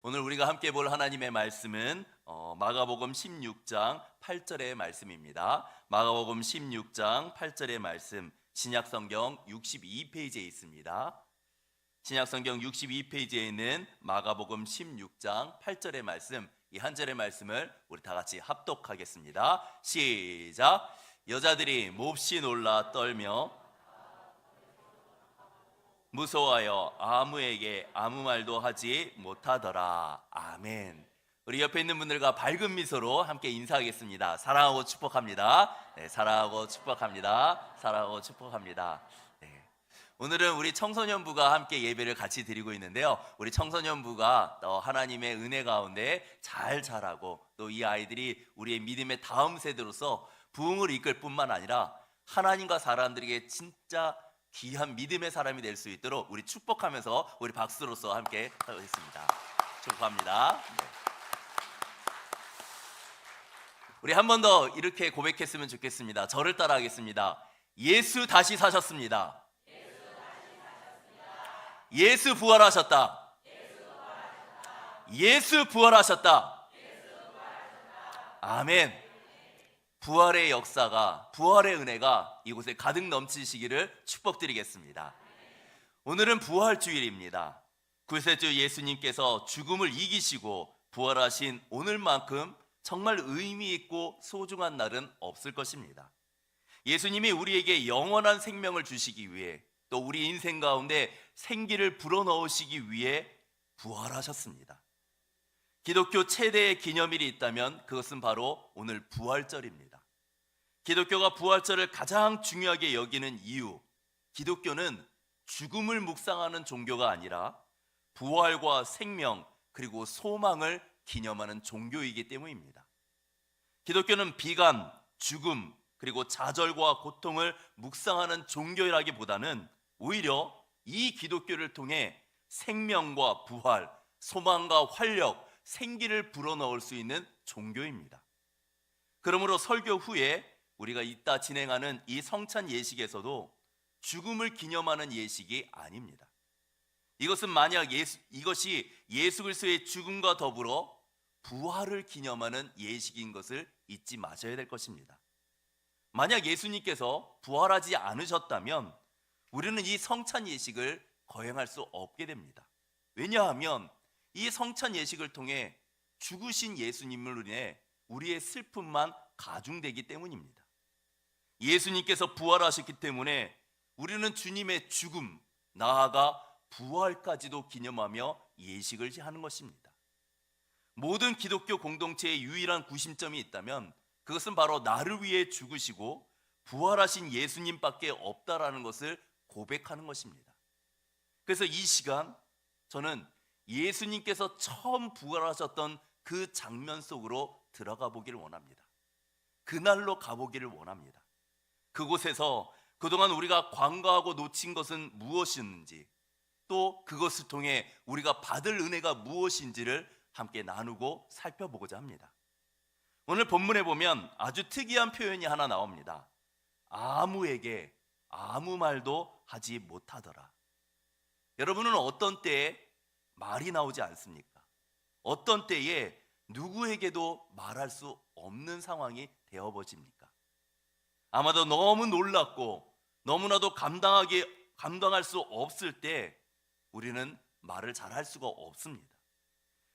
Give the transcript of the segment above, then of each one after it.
오늘 우리가 함께 볼 하나님의 말씀은 마가복음 16장 8절의 말씀입니다. 마가복음 16장 8절의 말씀, 신약성경 62페이지에 있습니다. 신약성경 62페이지에 있는 마가복음 16장 8절의 말씀, 이 한 절의 말씀을 우리 다 같이 합독하겠습니다. 시작! 여자들이 몹시 놀라 떨며 무서워하여 아무에게 아무 말도 하지 못하더라. 아멘. 우리 옆에 있는 분들과 밝은 미소로 함께 인사하겠습니다. 사랑하고 축복합니다. 네, 사랑하고 축복합니다. 사랑하고 축복합니다. 네. 오늘은 우리 청소년부가 함께 예배를 같이 드리고 있는데요, 우리 청소년부가 하나님의 은혜 가운데 잘 자라고, 또 이 아이들이 우리의 믿음의 다음 세대로서 부흥을 이끌 뿐만 아니라 하나님과 사람들에게 진짜 귀한 믿음의 사람이 될 수 있도록 우리 축복하면서 우리 박수로서 함께 하겠습니다. 축복합니다. 네. 우리 한 번 더 이렇게 고백했으면 좋겠습니다. 저를 따라 하겠습니다. 예수 다시 사셨습니다. 예수 부활하셨다. 예수 부활하셨다. 아멘. 부활의 역사가, 부활의 은혜가 이곳에 가득 넘치시기를 축복드리겠습니다. 오늘은 부활주일입니다. 구세주 예수님께서 죽음을 이기시고 부활하신 오늘만큼 정말 의미 있고 소중한 날은 없을 것입니다. 예수님이 우리에게 영원한 생명을 주시기 위해, 또 우리 인생 가운데 생기를 불어넣으시기 위해 부활하셨습니다. 기독교 최대의 기념일이 있다면 그것은 바로 오늘 부활절입니다. 기독교가 부활절을 가장 중요하게 여기는 이유, 기독교는 죽음을 묵상하는 종교가 아니라 부활과 생명 그리고 소망을 기념하는 종교이기 때문입니다. 기독교는 비관, 죽음 그리고 좌절과 고통을 묵상하는 종교라기보다는 오히려 이 기독교를 통해 생명과 부활, 소망과 활력, 생기를 불어넣을 수 있는 종교입니다. 그러므로 설교 후에 우리가 이따 진행하는 이 성찬 예식에서도 죽음을 기념하는 예식이 아닙니다. 이것은 만약 이것이 예수 그리스도의 죽음과 더불어 부활을 기념하는 예식인 것을 잊지 마셔야 될 것입니다. 만약 예수님께서 부활하지 않으셨다면 우리는 이 성찬 예식을 거행할 수 없게 됩니다. 왜냐하면 이 성찬 예식을 통해 죽으신 예수님을 인해 우리의 슬픔만 가중되기 때문입니다. 예수님께서 부활하셨기 때문에 우리는 주님의 죽음, 나아가 부활까지도 기념하며 예식을 하는 것입니다. 모든 기독교 공동체의 유일한 구심점이 있다면 그것은 바로 나를 위해 죽으시고 부활하신 예수님밖에 없다라는 것을 고백하는 것입니다. 그래서 이 시간 저는 예수님께서 처음 부활하셨던 그 장면 속으로 들어가 보기를 원합니다. 그날로 가보기를 원합니다. 그곳에서 그동안 우리가 관과하고 놓친 것은 무엇이었는지, 또 그것을 통해 우리가 받을 은혜가 무엇인지를 함께 나누고 살펴보고자 합니다. 오늘 본문에 보면 아주 특이한 표현이 하나 나옵니다. 아무에게 아무 말도 하지 못하더라. 여러분은 어떤 때에 말이 나오지 않습니까? 어떤 때에 누구에게도 말할 수 없는 상황이 되어버립니까? 아마도 너무 놀랍고 너무나도 감당할 수 없을 때 우리는 말을 잘 할 수가 없습니다.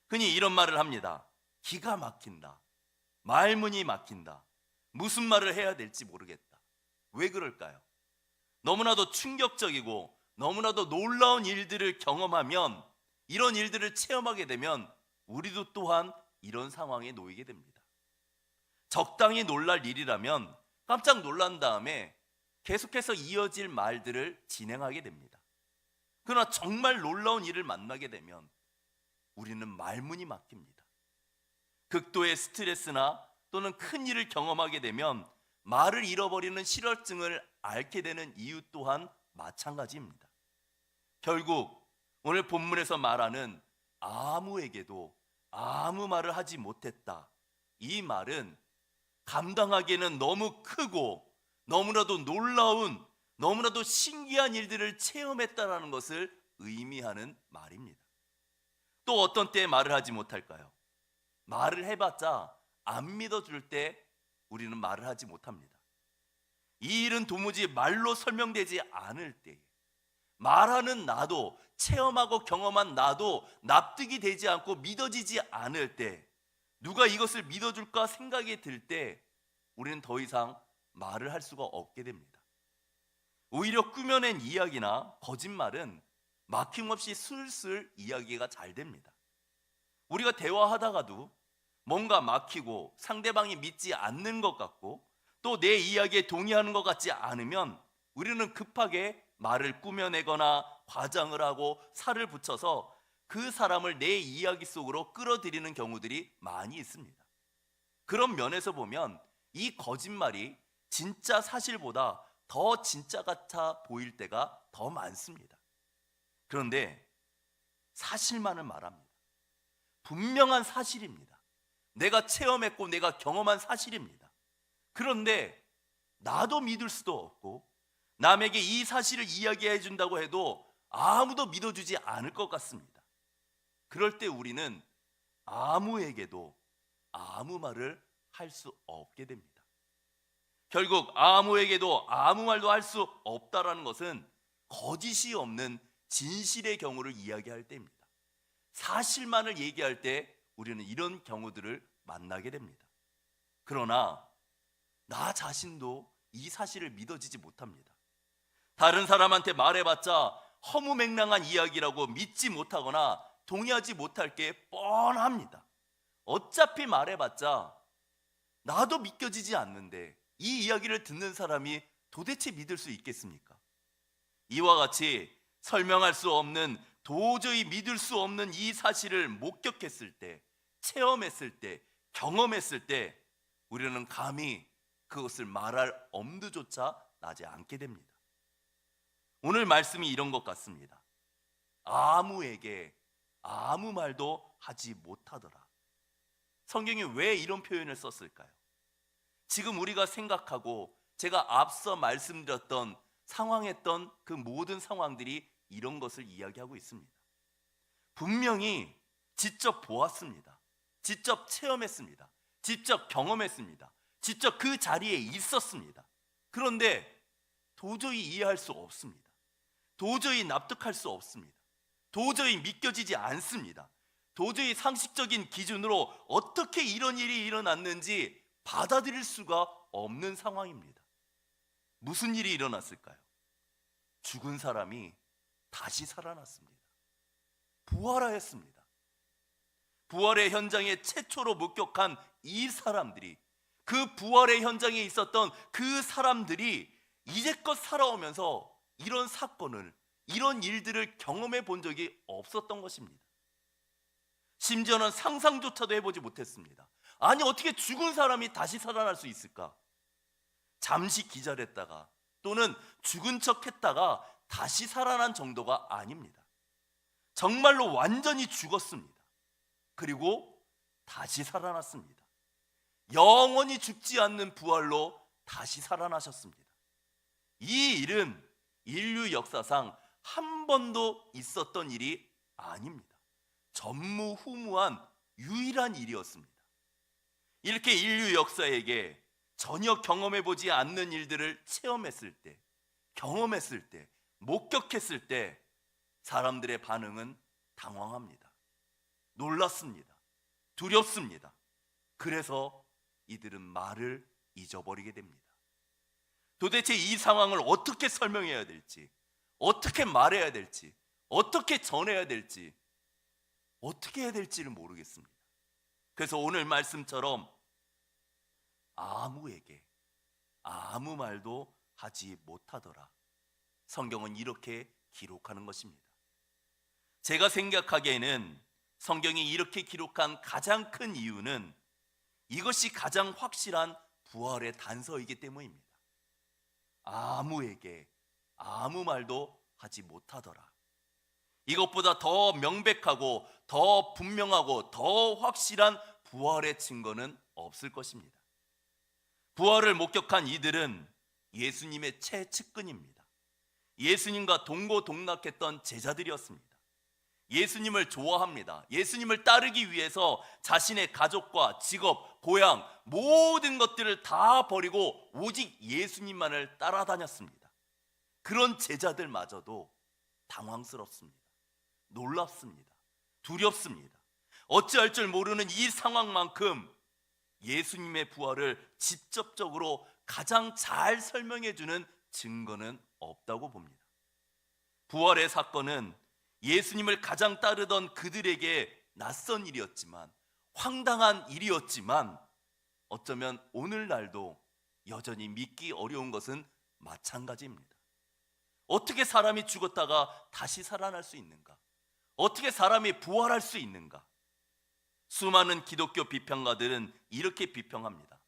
흔히 이런 말을 합니다. 기가 막힌다. 말문이 막힌다. 무슨 말을 해야 될지 모르겠다. 왜 그럴까요? 너무나도 충격적이고 너무나도 놀라운 일들을 경험하면, 이런 일들을 체험하게 되면 우리도 또한 이런 상황에 놓이게 됩니다. 적당히 놀랄 일이라면 깜짝 놀란 다음에 계속해서 이어질 말들을 진행하게 됩니다. 그러나 정말 놀라운 일을 만나게 되면 우리는 말문이 막힙니다. 극도의 스트레스나 또는 큰 일을 경험하게 되면 말을 잃어버리는 실어증을 앓게 되는 이유 또한 마찬가지입니다. 결국 오늘 본문에서 말하는 아무에게도 아무 말을 하지 못했다, 이 말은 감당하기에는 너무 크고 너무나도 놀라운, 너무나도 신기한 일들을 체험했다라는 것을 의미하는 말입니다. 또 어떤 때에 말을 하지 못할까요? 말을 해봤자 안 믿어줄 때 우리는 말을 하지 못합니다. 이 일은 도무지 말로 설명되지 않을 때, 말하는 나도, 체험하고 경험한 나도 납득이 되지 않고 믿어지지 않을 때, 누가 이것을 믿어줄까 생각이 들 때 우리는 더 이상 말을 할 수가 없게 됩니다. 오히려 꾸며낸 이야기나 거짓말은 막힘없이 슬슬 이야기가 잘 됩니다. 우리가 대화하다가도 뭔가 막히고 상대방이 믿지 않는 것 같고 또 내 이야기에 동의하는 것 같지 않으면 우리는 급하게 말을 꾸며내거나 과장을 하고 살을 붙여서 그 사람을 내 이야기 속으로 끌어들이는 경우들이 많이 있습니다. 그런 면에서 보면 이 거짓말이 진짜 사실보다 더 진짜 같아 보일 때가 더 많습니다. 그런데 사실만을 말합니다. 분명한 사실입니다. 내가 체험했고 내가 경험한 사실입니다. 그런데 나도 믿을 수도 없고 남에게 이 사실을 이야기해 준다고 해도 아무도 믿어주지 않을 것 같습니다. 그럴 때 우리는 아무에게도 아무 말을 할 수 없게 됩니다. 결국 아무에게도 아무 말도 할 수 없다라는 것은 거짓이 없는 진실의 경우를 이야기할 때입니다. 사실만을 얘기할 때 우리는 이런 경우들을 만나게 됩니다. 그러나 나 자신도 이 사실을 믿어지지 못합니다. 다른 사람한테 말해봤자 허무맹랑한 이야기라고 믿지 못하거나 동의하지 못할 게 뻔합니다. 어차피 말해봤자 나도 믿겨지지 않는데 이 이야기를 듣는 사람이 도대체 믿을 수 있겠습니까? 이와 같이 설명할 수 없는, 도저히 믿을 수 없는 이 사실을 목격했을 때, 체험했을 때, 경험했을 때 우리는 감히 그것을 말할 엄두조차 나지 않게 됩니다. 오늘 말씀이 이런 것 같습니다. 아무에게 아무 말도 하지 못하더라. 성경이 왜 이런 표현을 썼을까요? 지금 우리가 생각하고 제가 앞서 말씀드렸던 상황했던 그 모든 상황들이 이런 것을 이야기하고 있습니다. 분명히 직접 보았습니다. 직접 체험했습니다. 직접 경험했습니다. 직접 그 자리에 있었습니다. 그런데 도저히 이해할 수 없습니다. 도저히 납득할 수 없습니다. 도저히 믿겨지지 않습니다. 도저히 상식적인 기준으로 어떻게 이런 일이 일어났는지 받아들일 수가 없는 상황입니다. 무슨 일이 일어났을까요? 죽은 사람이 다시 살아났습니다. 부활하였습니다. 부활의 현장에 최초로 목격한 이 사람들이, 그 부활의 현장에 있었던 그 사람들이 이제껏 살아오면서 이런 사건을, 이런 일들을 경험해 본 적이 없었던 것입니다. 심지어는 상상조차도 해보지 못했습니다. 아니, 어떻게 죽은 사람이 다시 살아날 수 있을까? 잠시 기절했다가 또는 죽은 척 했다가 다시 살아난 정도가 아닙니다. 정말로 완전히 죽었습니다. 그리고 다시 살아났습니다. 영원히 죽지 않는 부활로 다시 살아나셨습니다. 이 일은 인류 역사상 한 번도 있었던 일이 아닙니다. 전무후무한 유일한 일이었습니다. 이렇게 인류 역사에게 전혀 경험해보지 않는 일들을 체험했을 때, 경험했을 때, 목격했을 때 사람들의 반응은 당황합니다. 놀랐습니다. 두렵습니다. 그래서 이들은 말을 잊어버리게 됩니다. 도대체 이 상황을 어떻게 설명해야 될지, 어떻게 말해야 될지, 어떻게 전해야 될지, 어떻게 해야 될지를 모르겠습니다. 그래서 오늘 말씀처럼 아무에게 아무 말도 하지 못하더라. 성경은 이렇게 기록하는 것입니다. 제가 생각하기에는 성경이 이렇게 기록한 가장 큰 이유는 이것이 가장 확실한 부활의 단서이기 때문입니다. 아무에게 아무 말도 하지 못하더라. 이것보다 더 명백하고 더 분명하고 더 확실한 부활의 증거는 없을 것입니다. 부활을 목격한 이들은 예수님의 최측근입니다. 예수님과 동고동락했던 제자들이었습니다. 예수님을 좋아합니다. 예수님을 따르기 위해서 자신의 가족과 직업, 고향, 모든 것들을 다 버리고 오직 예수님만을 따라다녔습니다. 그런 제자들마저도 당황스럽습니다. 놀랍습니다. 두렵습니다. 어찌할 줄 모르는 이 상황만큼 예수님의 부활을 직접적으로 가장 잘 설명해 주는 증거는 없다고 봅니다. 부활의 사건은 예수님을 가장 따르던 그들에게 낯선 일이었지만, 황당한 일이었지만, 어쩌면 오늘날도 여전히 믿기 어려운 것은 마찬가지입니다. 어떻게 사람이 죽었다가 다시 살아날 수 있는가? 어떻게 사람이 부활할 수 있는가? 수많은 기독교 비평가들은 이렇게 비평합니다.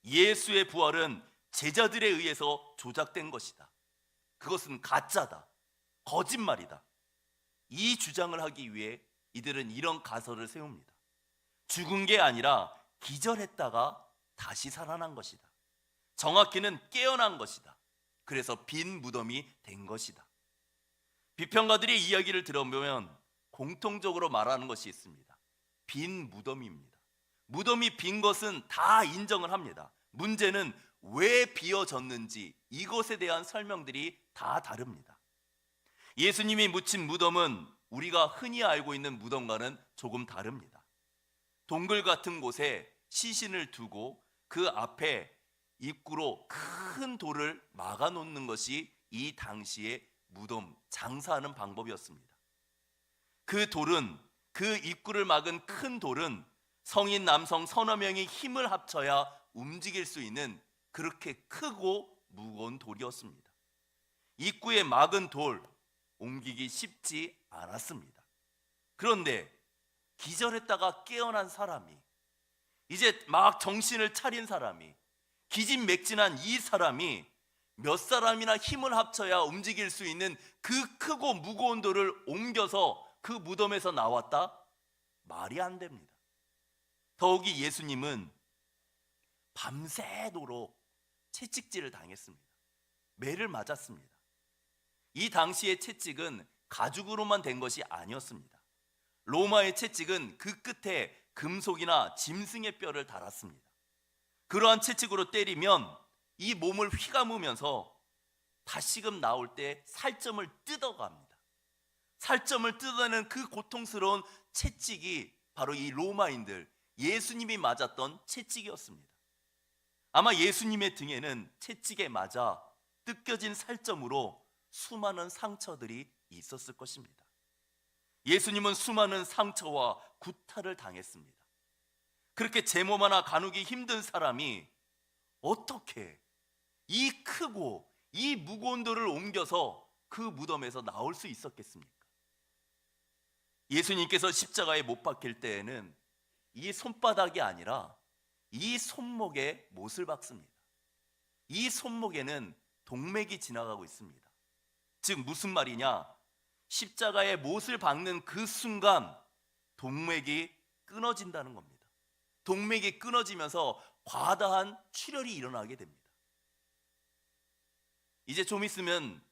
예수의 부활은 제자들에 의해서 조작된 것이다. 그것은 가짜다. 거짓말이다. 이 주장을 하기 위해 이들은 이런 가설을 세웁니다. 죽은 게 아니라 기절했다가 다시 살아난 것이다. 정확히는 깨어난 것이다. 그래서 빈 무덤이 된 것이다. 비평가들의 이야기를 들어보면 공통적으로 말하는 것이 있습니다. 빈 무덤입니다. 무덤이 빈 것은 다 인정을 합니다. 문제는 왜 비어졌는지 이것에 대한 설명들이 다 다릅니다. 예수님이 묻힌 무덤은 우리가 흔히 알고 있는 무덤과는 조금 다릅니다. 동굴 같은 곳에 시신을 두고 그 앞에 입구로 큰 돌을 막아 놓는 것이 이 당시의 무덤 장사하는 방법이었습니다. 그 입구를 막은 큰 돌은 성인 남성 서너 명이 힘을 합쳐야 움직일 수 있는 그렇게 크고 무거운 돌이었습니다. 입구에 막은 돌, 옮기기 쉽지 않았습니다. 그런데 기절했다가 깨어난 사람이, 이제 막 정신을 차린 사람이, 기진맥진한 이 사람이 몇 사람이나 힘을 합쳐야 움직일 수 있는 그 크고 무거운 돌을 옮겨서 그 무덤에서 나왔다? 말이 안 됩니다. 더욱이 예수님은 밤새도록 채찍질을 당했습니다. 매를 맞았습니다. 이 당시의 채찍은 가죽으로만 된 것이 아니었습니다. 로마의 채찍은 그 끝에 금속이나 짐승의 뼈를 달았습니다. 그러한 채찍으로 때리면 이 몸을 휘감으면서 다시금 나올 때 살점을 뜯어갑니다. 살점을 뜯어내는 그 고통스러운 채찍이 바로 이 로마인들, 예수님이 맞았던 채찍이었습니다. 아마 예수님의 등에는 채찍에 맞아 뜯겨진 살점으로 수많은 상처들이 있었을 것입니다. 예수님은 수많은 상처와 구타를 당했습니다. 그렇게 제 몸 하나 가누기 힘든 사람이 어떻게 이 크고 이 무거운 돌을 옮겨서 그 무덤에서 나올 수 있었겠습니까? 예수님께서 십자가에 못 박힐 때에는 이 손바닥이 아니라 이 손목에 못을 박습니다. 이 손목에는 동맥이 지나가고 있습니다. 즉 무슨 말이냐? 십자가에 못을 박는 그 순간 동맥이 끊어진다는 겁니다. 동맥이 끊어지면서 과다한 출혈이 일어나게 됩니다. 이제 좀 있으면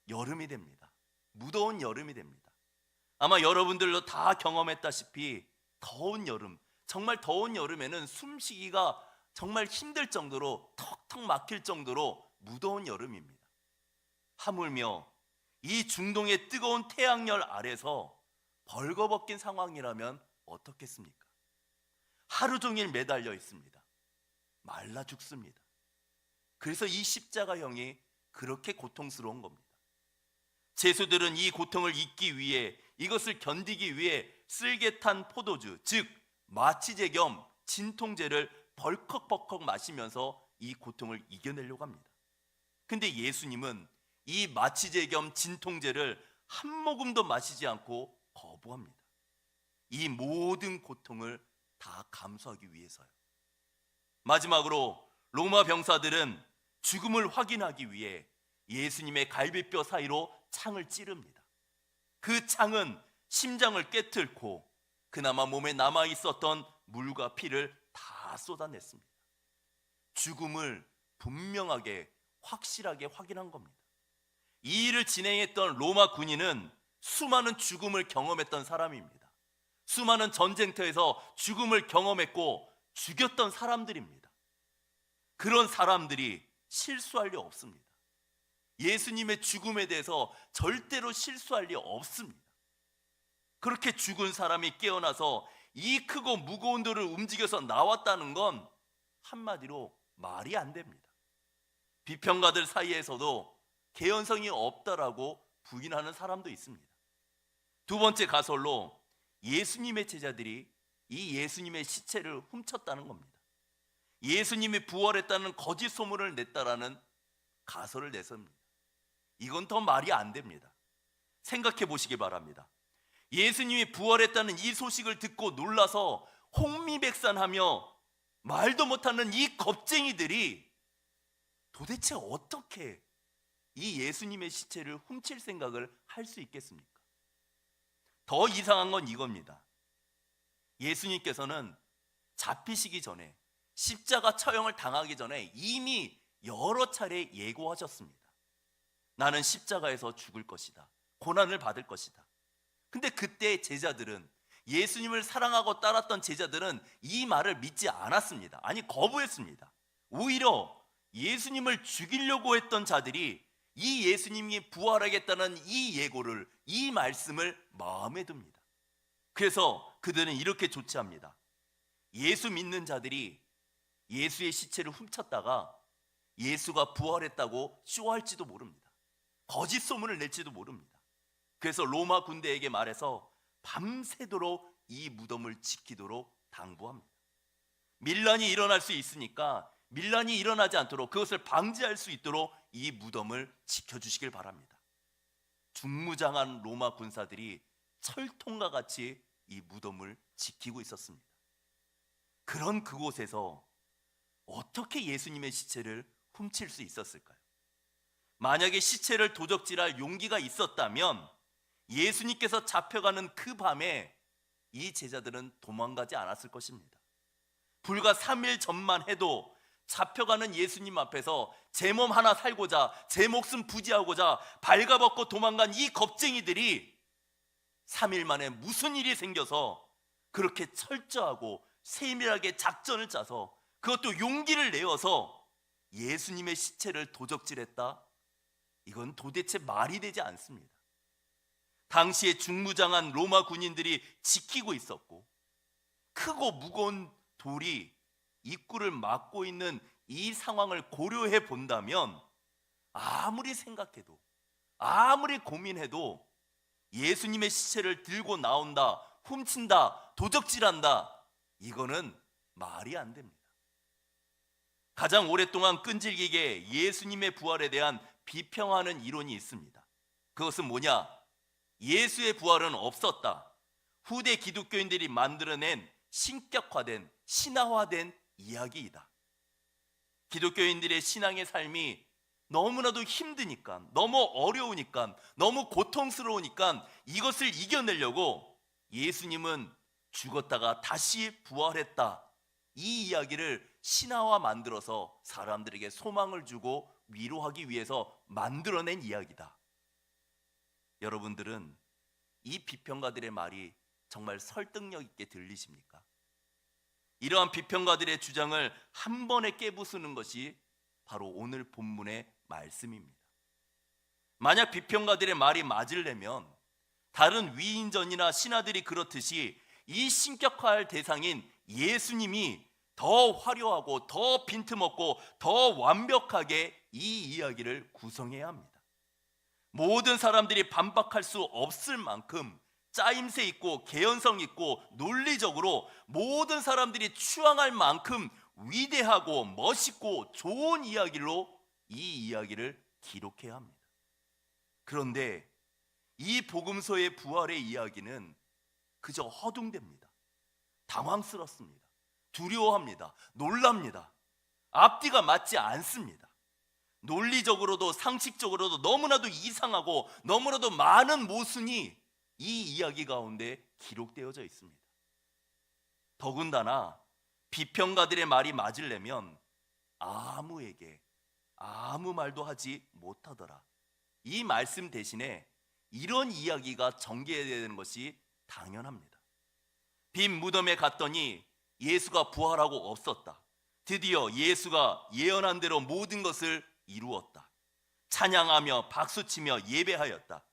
여름이 됩니다. 무더운 여름이 됩니다. 아마 여러분들도 다 경험했다시피 더운 여름, 정말 더운 여름에는 숨쉬기가 정말 힘들 정도로 턱턱 막힐 정도로 무더운 여름입니다. 하물며 이 중동의 뜨거운 태양열 아래서 벌거벗긴 상황이라면 어떻겠습니까? 하루 종일 매달려 있습니다. 말라 죽습니다. 그래서 이 십자가형이 그렇게 고통스러운 겁니다. 제수들은 이 고통을 잊기 위해, 이것을 견디기 위해 쓸개 탄 포도주, 즉 마취제 겸 진통제를 벌컥벌컥 마시면서 이 고통을 이겨내려고 합니다. 근데 예수님은 이 마취제 겸 진통제를 한 모금도 마시지 않고 거부합니다. 이 모든 고통을 다 감수하기 위해서요. 마지막으로 로마 병사들은 죽음을 확인하기 위해 예수님의 갈비뼈 사이로 창을 찌릅니다. 그 창은 심장을 꿰뚫고 그나마 몸에 남아 있었던 물과 피를 다 쏟아냈습니다. 죽음을 분명하게 확실하게 확인한 겁니다. 이 일을 진행했던 로마 군인은 수많은 죽음을 경험했던 사람입니다. 수많은 전쟁터에서 죽음을 경험했고 죽였던 사람들입니다. 그런 사람들이 실수할 리 없습니다. 예수님의 죽음에 대해서 절대로 실수할 리 없습니다. 그렇게 죽은 사람이 깨어나서 이 크고 무거운 돌을 움직여서 나왔다는 건 한마디로 말이 안 됩니다. 비평가들 사이에서도 개연성이 없다라고 부인하는 사람도 있습니다. 두 번째 가설로 예수님의 제자들이 이 예수님의 시체를 훔쳤다는 겁니다. 예수님이 부활했다는 거짓 소문을 냈다라는 가설을 내섭니다. 이건 더 말이 안 됩니다. 생각해 보시기 바랍니다. 예수님이 부활했다는 이 소식을 듣고 놀라서 홍미백산하며 말도 못하는 이 겁쟁이들이 도대체 어떻게 이 예수님의 시체를 훔칠 생각을 할 수 있겠습니까? 더 이상한 건 이겁니다. 예수님께서는 잡히시기 전에, 십자가 처형을 당하기 전에 이미 여러 차례 예고하셨습니다. 나는 십자가에서 죽을 것이다. 고난을 받을 것이다. 근데 그때 제자들은, 예수님을 사랑하고 따랐던 제자들은 이 말을 믿지 않았습니다. 아니, 거부했습니다. 오히려 예수님을 죽이려고 했던 자들이 이 예수님이 부활하겠다는 이 예고를, 이 말씀을 마음에 둡니다. 그래서 그들은 이렇게 조치합니다. 예수 믿는 자들이 예수의 시체를 훔쳤다가 예수가 부활했다고 쇼할지도 모릅니다. 거짓 소문을 낼지도 모릅니다. 그래서 로마 군대에게 말해서 밤새도록 이 무덤을 지키도록 당부합니다. 밀란이 일어날 수 있으니까 밀란이 일어나지 않도록, 그것을 방지할 수 있도록 이 무덤을 지켜주시길 바랍니다. 중무장한 로마 군사들이 철통과 같이 이 무덤을 지키고 있었습니다. 그런 그곳에서 어떻게 예수님의 시체를 훔칠 수 있었을까요? 만약에 시체를 도적질할 용기가 있었다면 예수님께서 잡혀가는 그 밤에 이 제자들은 도망가지 않았을 것입니다. 불과 3일 전만 해도 잡혀가는 예수님 앞에서 제 몸 하나 살고자, 제 목숨 부지하고자 발가벗고 도망간 이 겁쟁이들이 3일 만에 무슨 일이 생겨서 그렇게 철저하고 세밀하게 작전을 짜서, 그것도 용기를 내어서 예수님의 시체를 도적질했다? 이건 도대체 말이 되지 않습니다. 당시에 중무장한 로마 군인들이 지키고 있었고, 크고 무거운 돌이 입구를 막고 있는 이 상황을 고려해 본다면 아무리 생각해도, 아무리 고민해도 예수님의 시체를 들고 나온다, 훔친다, 도적질한다, 이거는 말이 안 됩니다. 가장 오랫동안 끈질기게 예수님의 부활에 대한 비평하는 이론이 있습니다. 그것은 뭐냐? 예수의 부활은 없었다. 후대 기독교인들이 만들어낸 신격화된, 신화화된 이야기이다. 기독교인들의 신앙의 삶이 너무나도 힘드니까, 너무 어려우니까, 너무 고통스러우니까 이것을 이겨내려고 예수님은 죽었다가 다시 부활했다, 이 이야기를 신화화 만들어서 사람들에게 소망을 주고 위로하기 위해서 만들어낸 이야기다. 여러분들은 이 비평가들의 말이 정말 설득력 있게 들리십니까? 이러한 비평가들의 주장을 한 번에 깨부수는 것이 바로 오늘 본문의 말씀입니다. 만약 비평가들의 말이 맞으려면 다른 위인전이나 신하들이 그렇듯이 이 신격화할 대상인 예수님이 더 화려하고 더 빈틈없고 더 완벽하게 이 이야기를 구성해야 합니다. 모든 사람들이 반박할 수 없을 만큼 짜임새 있고 개연성 있고 논리적으로 모든 사람들이 추앙할 만큼 위대하고 멋있고 좋은 이야기로 이 이야기를 기록해야 합니다. 그런데 이 복음서의 부활의 이야기는 그저 허둥댑니다. 당황스럽습니다. 두려워합니다. 놀랍니다. 앞뒤가 맞지 않습니다. 논리적으로도 상식적으로도 너무나도 이상하고 너무나도 많은 모순이 이 이야기 가운데 기록되어져 있습니다. 더군다나 비평가들의 말이 맞으려면 아무에게 아무 말도 하지 못하더라, 이 말씀 대신에 이런 이야기가 전개되는 것이 당연합니다. 빈 무덤에 갔더니 예수가 부활하고 없었다. 드디어 예수가 예언한 대로 모든 것을 이루었다. 찬양하며 박수치며 예배하였다.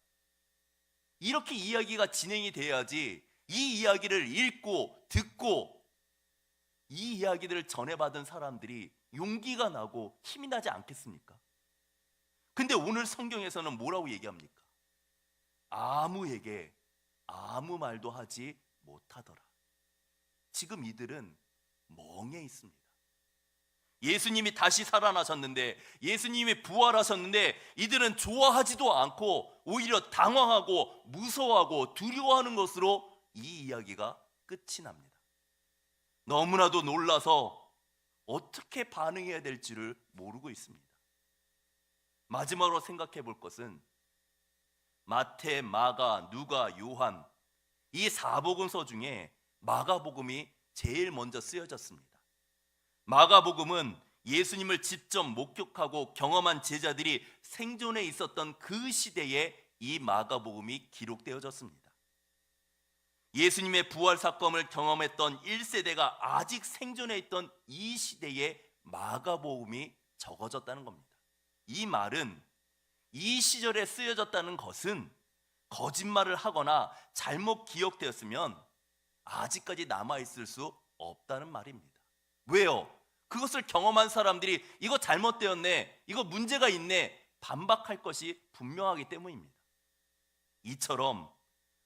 이렇게 이야기가 진행이 돼야지 이 이야기를 읽고 듣고 이 이야기들을 전해받은 사람들이 용기가 나고 힘이 나지 않겠습니까? 근데 오늘 성경에서는 뭐라고 얘기합니까? 아무에게 아무 말도 하지 못하더라. 지금 이들은 멍해 있습니다. 예수님이 다시 살아나셨는데, 예수님이 부활하셨는데 이들은 좋아하지도 않고 오히려 당황하고 무서워하고 두려워하는 것으로 이 이야기가 끝이 납니다. 너무나도 놀라서 어떻게 반응해야 될지를 모르고 있습니다. 마지막으로 생각해 볼 것은 마태, 마가, 누가, 요한 이 사복음서 중에 마가복음이 제일 먼저 쓰여졌습니다. 마가복음은 예수님을 직접 목격하고 경험한 제자들이 생존해 있었던 그 시대에 이 마가복음이 기록되어졌습니다. 예수님의 부활 사건을 경험했던 1세대가 아직 생존해 있던 이 시대에 마가복음이 적어졌다는 겁니다. 이 말은 이 시절에 쓰여졌다는 것은 거짓말을 하거나 잘못 기억되었으면 아직까지 남아있을 수 없다는 말입니다. 왜요? 그것을 경험한 사람들이 이거 잘못되었네, 이거 문제가 있네 반박할 것이 분명하기 때문입니다. 이처럼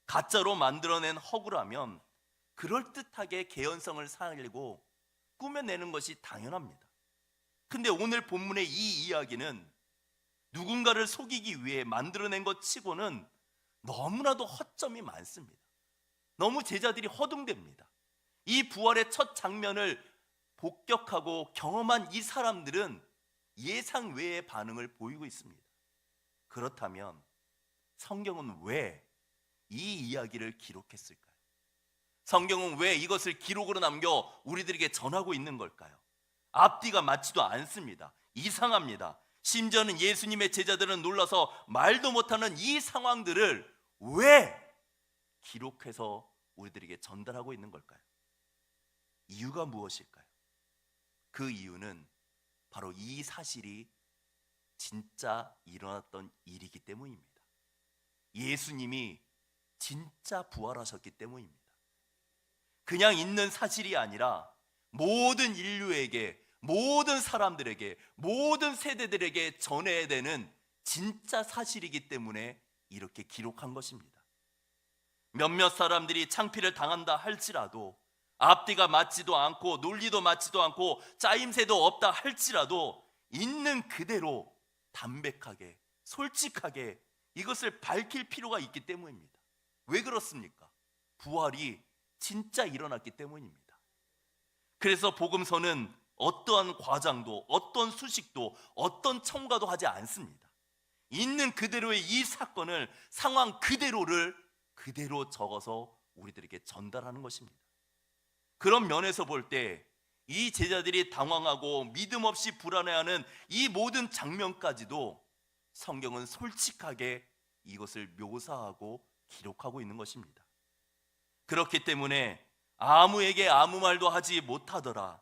가짜로 만들어낸 허구라면 그럴듯하게 개연성을 살리고 꾸며내는 것이 당연합니다. 근데 오늘 본문의 이 이야기는 누군가를 속이기 위해 만들어낸 것 치고는 너무나도 허점이 많습니다. 너무 제자들이 허둥댑니다. 이 부활의 첫 장면을 복격하고 경험한 이 사람들은 예상 외의 반응을 보이고 있습니다. 그렇다면 성경은 왜 이 이야기를 기록했을까요? 성경은 왜 이것을 기록으로 남겨 우리들에게 전하고 있는 걸까요? 앞뒤가 맞지도 않습니다. 이상합니다. 심지어는 예수님의 제자들은 놀라서 말도 못하는 이 상황들을 왜 기록해서 우리들에게 전달하고 있는 걸까요? 이유가 무엇일까요? 그 이유는 바로 이 사실이 진짜 일어났던 일이기 때문입니다. 예수님이 진짜 부활하셨기 때문입니다. 그냥 있는 사실이 아니라 모든 인류에게, 모든 사람들에게, 모든 세대들에게 전해야 되는 진짜 사실이기 때문에 이렇게 기록한 것입니다. 몇몇 사람들이 창피를 당한다 할지라도, 앞뒤가 맞지도 않고 논리도 맞지도 않고 짜임새도 없다 할지라도 있는 그대로 담백하게, 솔직하게 이것을 밝힐 필요가 있기 때문입니다. 왜 그렇습니까? 부활이 진짜 일어났기 때문입니다. 그래서 복음서는 어떠한 과장도, 어떤 수식도, 어떤 첨가도 하지 않습니다. 있는 그대로의 이 사건을, 상황 그대로를 그대로 적어서 우리들에게 전달하는 것입니다. 그런 면에서 볼 때 이 제자들이 당황하고 믿음 없이 불안해하는 이 모든 장면까지도 성경은 솔직하게 이것을 묘사하고 기록하고 있는 것입니다. 그렇기 때문에 아무에게 아무 말도 하지 못하더라,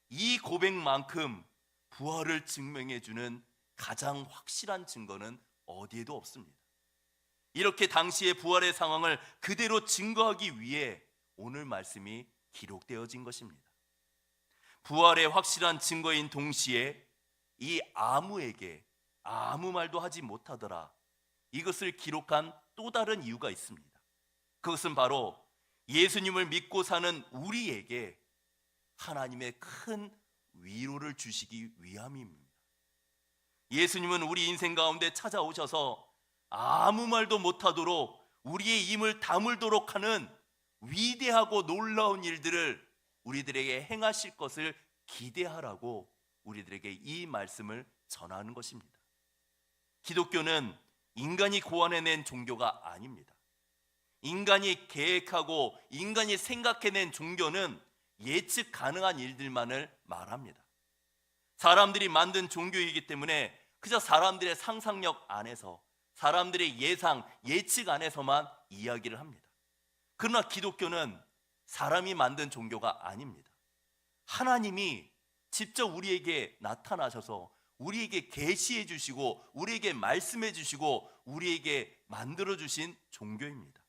이 고백만큼 부활을 증명해 주는 가장 확실한 증거는 어디에도 없습니다. 이렇게 당시의 부활의 상황을 그대로 증거하기 위해 오늘 말씀이 기록되어진 것입니다. 부활의 확실한 증거인 동시에 이 아무에게 아무 말도 하지 못하더라, 이것을 기록한 또 다른 이유가 있습니다. 그것은 바로 예수님을 믿고 사는 우리에게 하나님의 큰 위로를 주시기 위함입니다. 예수님은 우리 인생 가운데 찾아오셔서 아무 말도 못하도록 우리의 힘을 다물도록 하는 위대하고 놀라운 일들을 우리들에게 행하실 것을 기대하라고 우리들에게 이 말씀을 전하는 것입니다. 기독교는 인간이 고안해낸 종교가 아닙니다. 인간이 계획하고 인간이 생각해낸 종교는 예측 가능한 일들만을 말합니다. 사람들이 만든 종교이기 때문에 그저 사람들의 상상력 안에서, 사람들의 예상, 예측 안에서만 이야기를 합니다. 그러나 기독교는 사람이 만든 종교가 아닙니다. 하나님이 직접 우리에게 나타나셔서 우리에게 계시해 주시고 우리에게 말씀해 주시고 우리에게 만들어 주신 종교입니다.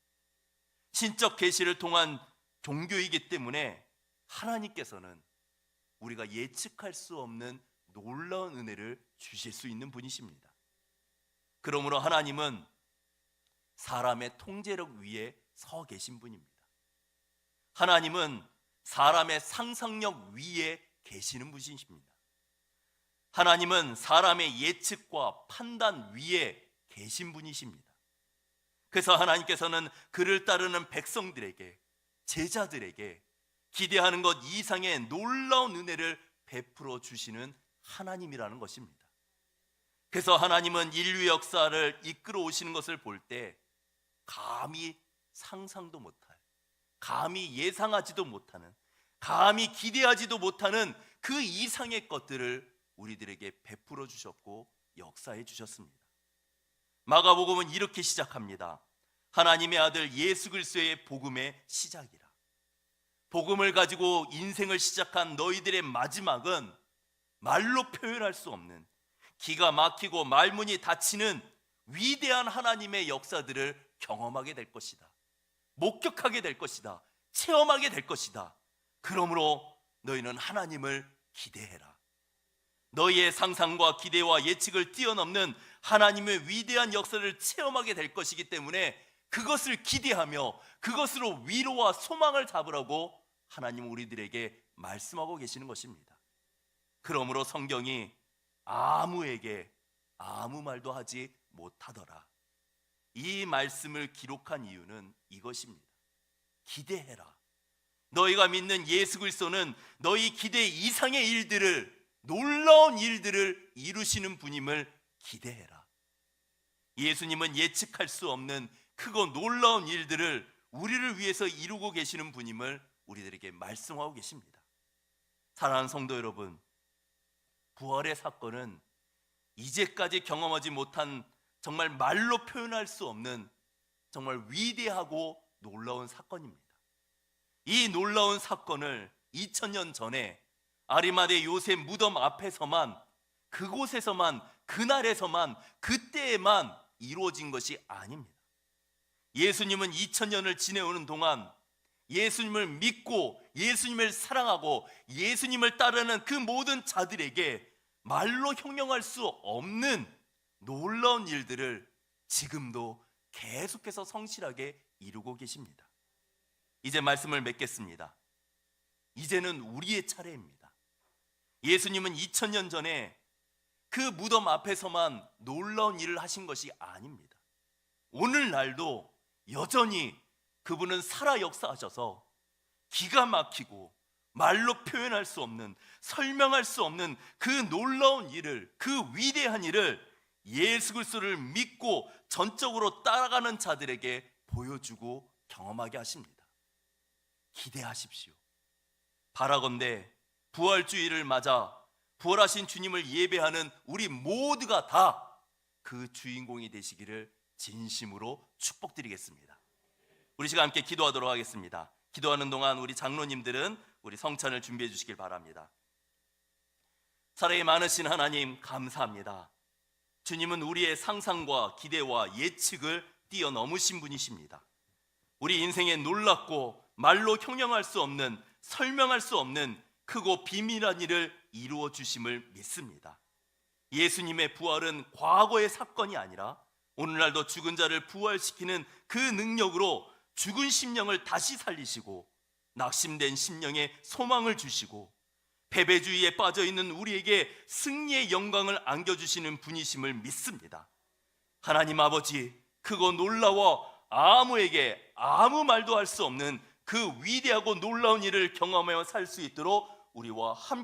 신적 계시를 통한 종교이기 때문에 하나님께서는 우리가 예측할 수 없는 놀라운 은혜를 주실 수 있는 분이십니다. 그러므로 하나님은 사람의 통제력 위에 서 계신 분입니다. 하나님은 사람의 상상력 위에 계시는 분이십니다. 하나님은 사람의 예측과 판단 위에 계신 분이십니다. 그래서 하나님께서는 그를 따르는 백성들에게, 제자들에게 기대하는 것 이상의 놀라운 은혜를 베풀어 주시는 하나님이라는 것입니다. 그래서 하나님은 인류 역사를 이끌어 오시는 것을 볼 때 감히 상상도 못할, 감히 예상하지도 못하는, 감히 기대하지도 못하는 그 이상의 것들을 우리들에게 베풀어 주셨고 역사해 주셨습니다. 마가복음은 이렇게 시작합니다. 하나님의 아들 예수 그리스도의 복음의 시작이라. 복음을 가지고 인생을 시작한 너희들의 마지막은 말로 표현할 수 없는, 기가 막히고 말문이 닫히는 위대한 하나님의 역사들을 경험하게 될 것이다. 목격하게 될 것이다. 체험하게 될 것이다. 그러므로 너희는 하나님을 기대해라. 너희의 상상과 기대와 예측을 뛰어넘는 하나님의 위대한 역사를 체험하게 될 것이기 때문에 그것을 기대하며 그것으로 위로와 소망을 잡으라고 하나님은 우리들에게 말씀하고 계시는 것입니다. 그러므로 성경이 아무에게 아무 말도 하지 못하더라, 이 말씀을 기록한 이유는 이것입니다. 기대해라. 너희가 믿는 예수 그리스도는 너희 기대 이상의 일들을, 놀라운 일들을 이루시는 분임을 기대해라. 예수님은 예측할 수 없는 크고 놀라운 일들을 우리를 위해서 이루고 계시는 분임을 우리들에게 말씀하고 계십니다. 사랑하는 성도 여러분, 부활의 사건은 이제까지 경험하지 못한, 정말 말로 표현할 수 없는 정말 위대하고 놀라운 사건입니다. 이 놀라운 사건을 2000년 전에 아리마대 요셉 무덤 앞에서만, 그곳에서만, 그날에서만, 그때에만 이루어진 것이 아닙니다. 예수님은 2000년을 지내오는 동안 예수님을 믿고 예수님을 사랑하고 예수님을 따르는 그 모든 자들에게 말로 형용할 수 없는 놀라운 일들을 지금도 계속해서 성실하게 이루고 계십니다. 이제 말씀을 맺겠습니다. 이제는 우리의 차례입니다. 예수님은 2000년 전에 그 무덤 앞에서만 놀라운 일을 하신 것이 아닙니다. 오늘날도 여전히 그분은 살아 역사하셔서 기가 막히고 말로 표현할 수 없는, 설명할 수 없는 그 놀라운 일을, 그 위대한 일을 예수 그리스도를 믿고 전적으로 따라가는 자들에게 보여주고 경험하게 하십니다. 기대하십시오. 바라건대 부활주의를 맞아 부활하신 주님을 예배하는 우리 모두가 다 그 주인공이 되시기를 진심으로 축복드리겠습니다. 우리 시간 함께 기도하도록 하겠습니다. 기도하는 동안 우리 장로님들은 우리 성찬을 준비해 주시길 바랍니다. 사랑이 많으신 하나님, 감사합니다. 주님은 우리의 상상과 기대와 예측을 뛰어넘으신 분이십니다. 우리 인생에 놀랍고 말로 형용할 수 없는, 설명할 수 없는 크고 비밀한 일을 이루어 주심을 믿습니다. 예수님의 부활은 과거의 사건이 아니라 오늘날도 죽은 자를 부활시키는 그 능력으로 죽은 심령을 다시 살리시고 낙심된 심령에 소망을 주시고 패배주의에 빠져있는 우리에게 승리의 영광을 안겨주시는 분이심을 믿습니다. 하나님 아버지, 크고 놀라워 아무에게 아무 말도 할 수 없는 그 위대하고 놀라운 일을 경험하며 살 수 있도록 우리와 함께